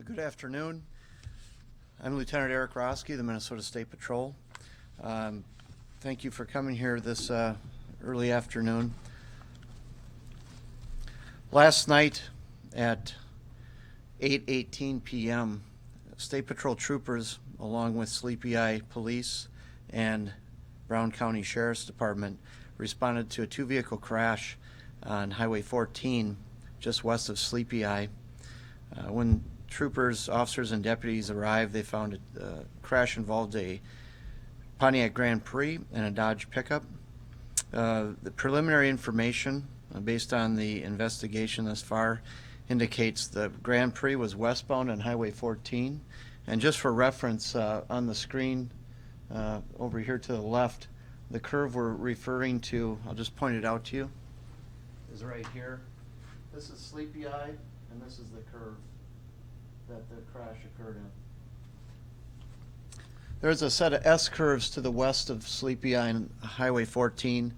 Good afternoon. I'm Lieutenant Eric Roeske, the Minnesota State Patrol. Thank you for coming here this early afternoon. Last night at 8:18 p.m., State Patrol troopers, along with Sleepy Eye Police and Brown County Sheriff's Department, responded to a two-vehicle crash on Highway 14 just west of Sleepy Eye. When troopers, officers, and deputies arrived, they found the crash involved a Pontiac Grand Prix and a Dodge pickup. The preliminary information, based on the investigation thus far, indicates the Grand Prix was westbound on Highway 14. And just for reference, on the screen over here to the left, the curve we're referring to, I'll just point it out to you, is right here. This is Sleepy Eye, and this is the curve that the crash occurred in. There's a set of S curves to the west of Sleepy Eye and Highway 14.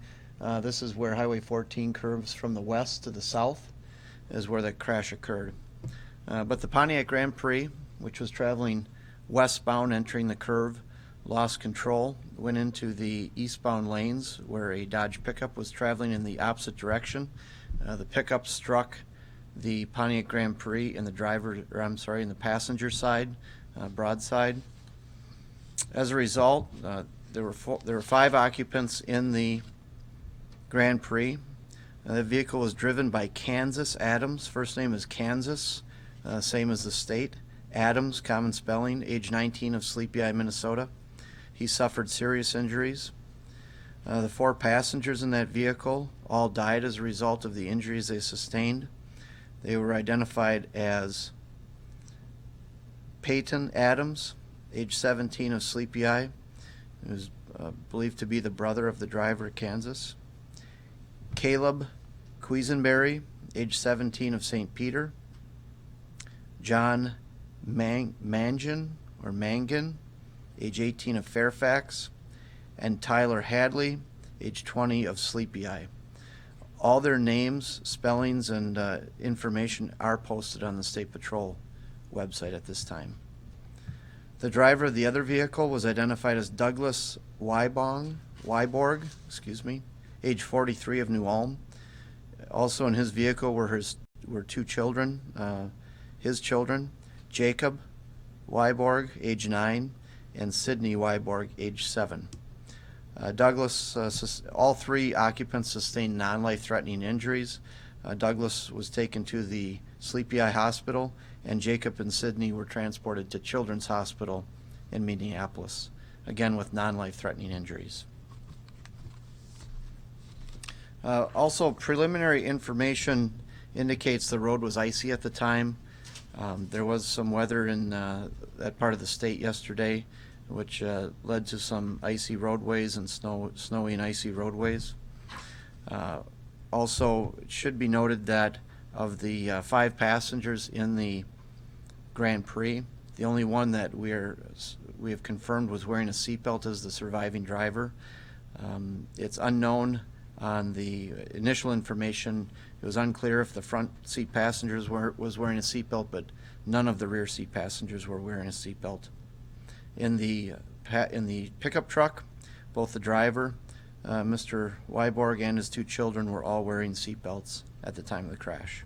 This is where Highway 14 curves from the west to the south, is where the crash occurred. But the Pontiac Grand Prix, which was traveling westbound entering the curve, lost control, went into the eastbound lanes where a Dodge pickup was traveling in the opposite direction. The pickup struck the Pontiac Grand Prix in the in the passenger side, broadside. As a result, there were 5 occupants in the Grand Prix. The vehicle was driven by Kansas Adams. First name is Kansas, same as the state. Adams, common spelling, age 19, of Sleepy Eye, Minnesota. He suffered serious injuries. The 4 passengers in that vehicle all died as a result of the injuries they sustained. They were identified as Peyton Adams, age 17, of Sleepy Eye, who was believed to be the brother of the driver at Kansas. Caleb Quisenberry, age 17, of St. Peter. John Mangan, age 18, of Fairfax. And Tyler Hadley, age 20, of Sleepy Eye. All their names, spellings, and information are posted on the State Patrol website at this time. The driver of the other vehicle was identified as Douglas Wyborg, age 43, of New Ulm. Also in his vehicle were 2 children, his children, Jacob Wyborg, age 9, and Sydney Wyborg, age 7. Douglas, all 3 occupants sustained non-life-threatening injuries. Douglas was taken to the Sleepy Eye Hospital, and Jacob and Sydney were transported to Children's Hospital in Minneapolis, again with non-life-threatening injuries. Also, preliminary information indicates the road was icy at the time. There was some weather in that part of the state yesterday, which led to some icy roadways and snowy and icy roadways. Also, it should be noted that of the 5 passengers in the Grand Prix, the only one that we have confirmed was wearing a seatbelt is the surviving driver. It's unknown on the initial information. It was unclear if the front seat passengers was wearing a seatbelt, but none of the rear seat passengers were wearing a seatbelt. In the pickup truck, both the driver, Mr. Wyborg, and his 2 children were all wearing seatbelts at the time of the crash.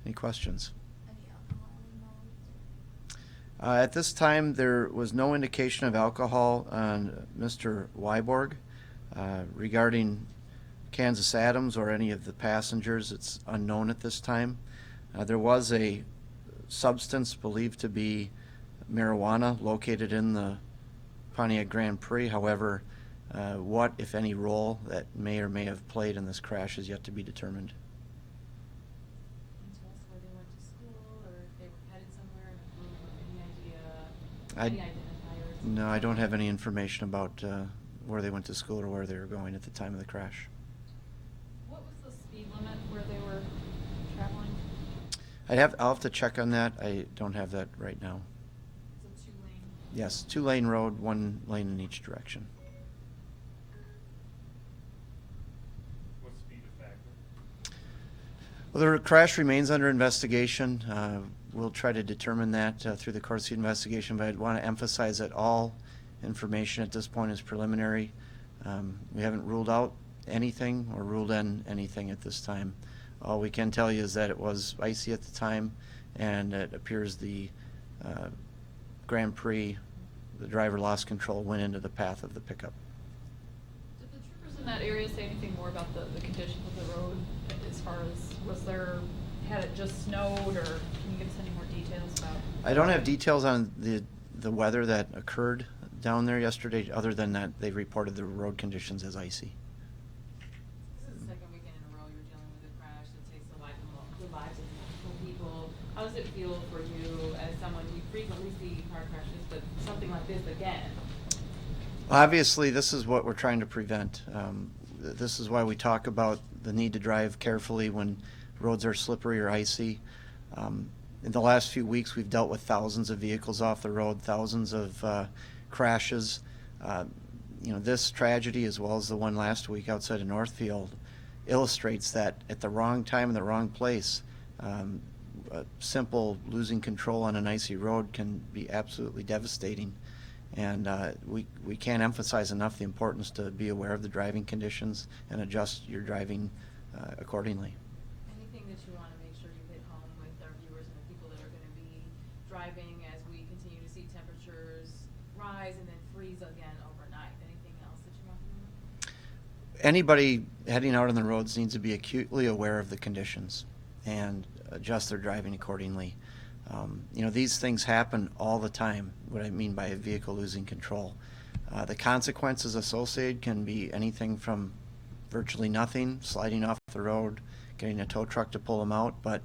Any questions? Any alcohol involved? At this time, there was no indication of alcohol on Mr. Wyborg. Regarding Kansas Adams or any of the passengers, it's unknown at this time. There was a substance believed to be marijuana located in the Pontiac Grand Prix. However, what, if any, role that may or may have played in this crash is yet to be determined. Can you tell us where they went to school, or if they were headed somewhere in a group? Any identifiers? No, I don't have any information about where they went to school or where they were going at the time of the crash. What was the speed limit where they were traveling? I'll have to check on that. I don't have that right now. It's a 2-lane. Yes, 2-lane road, 1 lane in each direction. What speed factor? Well, the crash remains under investigation. We'll try to determine that through the course of the investigation, but I'd want to emphasize that all information at this point is preliminary. We haven't ruled out anything or ruled in anything at this time. All we can tell you is that it was icy at the time, and it appears the Grand Prix, the driver lost control, went into the path of the pickup. Did the troopers in that area say anything more about the conditions of the road as far as had it just snowed, or can you give us any more details about? I don't have details on the weather that occurred down there yesterday, other than that they reported the road conditions as icy. This is the second weekend in a row you're dealing with a crash that takes the lives of multiple people. How does it feel for you as someone, you frequently see car crashes, but something like this again? Obviously, this is what we're trying to prevent. This is why we talk about the need to drive carefully when roads are slippery or icy. In the last few weeks, we've dealt with thousands of vehicles off the road, thousands of crashes. This tragedy, as well as the one last week outside of Northfield, illustrates that at the wrong time in the wrong place, simple losing control on an icy road can be absolutely devastating. And we can't emphasize enough the importance to be aware of the driving conditions and adjust your driving accordingly. Anything that you want to make sure you hit home with our viewers and the people that are going to be driving as we continue to see temperatures rise and then freeze again overnight? Anything else that you want to know? Anybody heading out on the roads needs to be acutely aware of the conditions and adjust their driving accordingly. These things happen all the time, what I mean by a vehicle losing control. The consequences associated can be anything from virtually nothing, sliding off the road, getting a tow truck to pull them out, but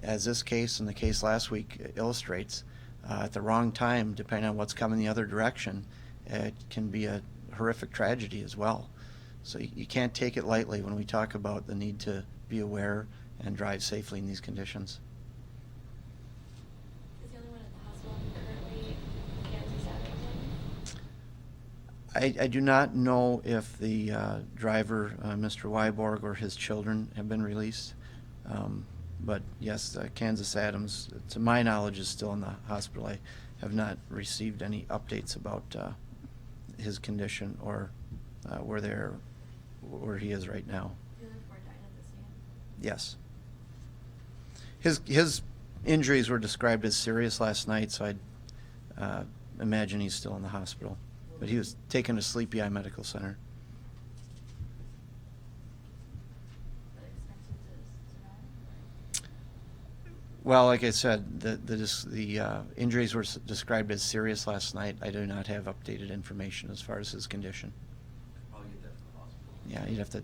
as this case and the case last week illustrates, at the wrong time, depending on what's coming the other direction, it can be a horrific tragedy as well. So you can't take it lightly when we talk about the need to be aware and drive safely in these conditions. Is the only one at the hospital currently Kansas Avenue? I do not know if the driver, Mr. Wyborg, or his children have been released. But yes, Kansas Adams, to my knowledge, is still in the hospital. I have not received any updates about his condition or where he is right now. The other 4 died at the scene. Yes. His injuries were described as serious last night, so I'd imagine he's still in the hospital. But he was taken to Sleepy Eye Medical Center. But expected to survive? Well, like I said, the injuries were described as serious last night. I do not have updated information as far as his condition. Probably get that from the hospital. Yeah, you'd have to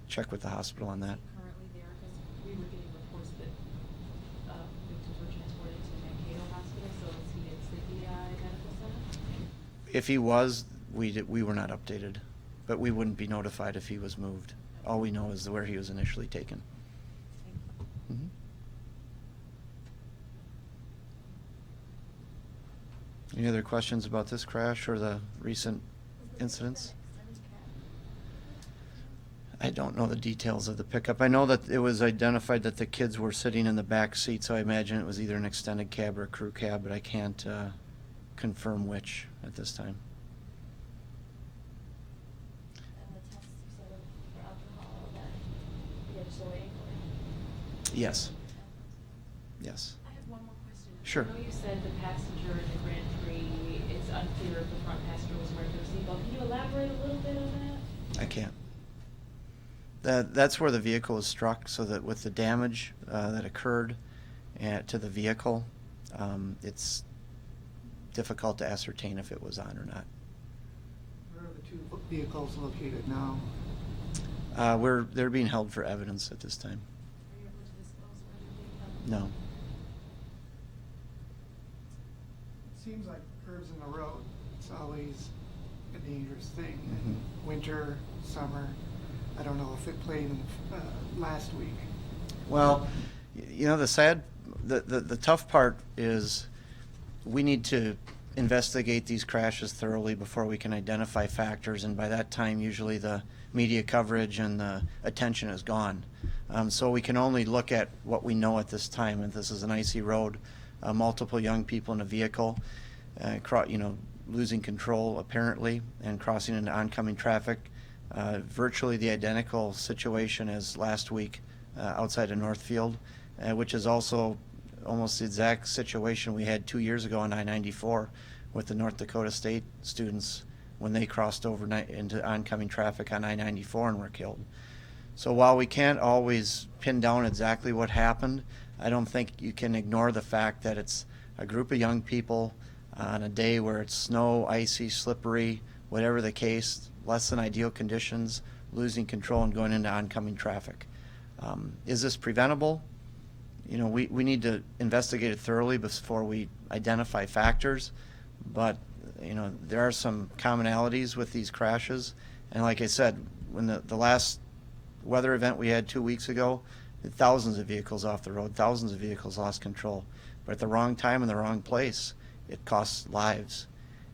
check with the hospital on that. Currently there, because we were getting reports that victims were transported to Mankato Hospital, so is he at Sleepy Eye Medical Center? If he was, we were not updated, but we wouldn't be notified if he was moved. All we know is where he was initially taken. Thank you. Mhm. Any other questions about this crash or the recent incidents? I don't know the details of the pickup. I know that it was identified that the kids were sitting in the back seat, so I imagine it was either an extended cab or a crew cab, but I can't confirm which at this time. And the tests you said for alcohol that you had to waiting for? Yes. Yes. I have one more question. Sure. I know you said the passenger in the Grand Prix, it's unclear if the front passenger was wearing their seatbelt. Can you elaborate a little bit on that? I can't. That's where the vehicle was struck, so that with the damage that occurred to the vehicle, it's difficult to ascertain if it was on or not. Where are the 2 vehicles located now? They're being held for evidence at this time. Are you able to disclose where they're being held? No. It seems like curves in the road, it's always a dangerous thing. Mhm. Winter, summer, I don't know if it played in last week. Well, the tough part is we need to investigate these crashes thoroughly before we can identify factors, and by that time usually the media coverage and the attention is gone. So we can only look at what we know at this time, and this is an icy road, multiple young people in a vehicle, losing control apparently and crossing into oncoming traffic. Virtually the identical situation as last week outside of Northfield, which is also almost the exact situation we had 2 years ago on I-94 with the North Dakota State students when they crossed over into oncoming traffic on I-94 and were killed. So while we can't always pin down exactly what happened, I don't think you can ignore the fact that it's a group of young people on a day where it's snow, icy, slippery, whatever the case, less than ideal conditions, losing control and going into oncoming traffic. Is this preventable? You know, we need to investigate it thoroughly before we identify factors, but you know, there are some commonalities with these crashes, and like I said, when the last weather event we had 2 weeks ago, thousands of vehicles off the road, thousands of vehicles lost control, but at the wrong time in the wrong place, it costs lives.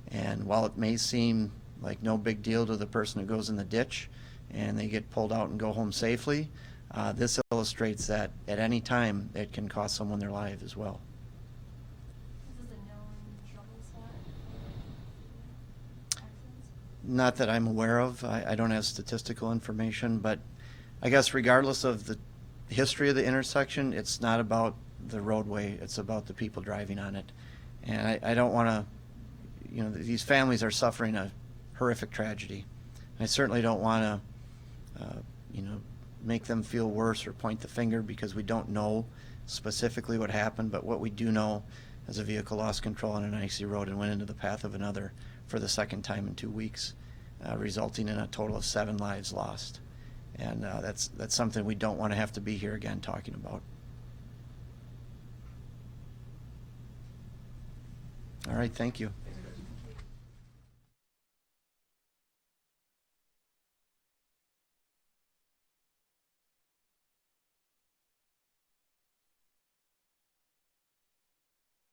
And while it may seem like no big deal to the person who goes in the ditch and they get pulled out and go home safely, this illustrates that at any time it can cost someone their life as well. Is this a known trouble spot? Accidents? Not that I'm aware of. I don't have statistical information, but I guess regardless of the history of the intersection, it's not about the roadway, it's about the people driving on it. And I don't want to, you know, these families are suffering a horrific tragedy. I certainly don't want to, you know, make them feel worse or point the finger, because we don't know specifically what happened, but what we do know is a vehicle lost control on an icy road and went into the path of another for the second time in 2 weeks, resulting in a total of 7 lives lost. And that's something we don't want to have to be here again talking about. All right, thank you.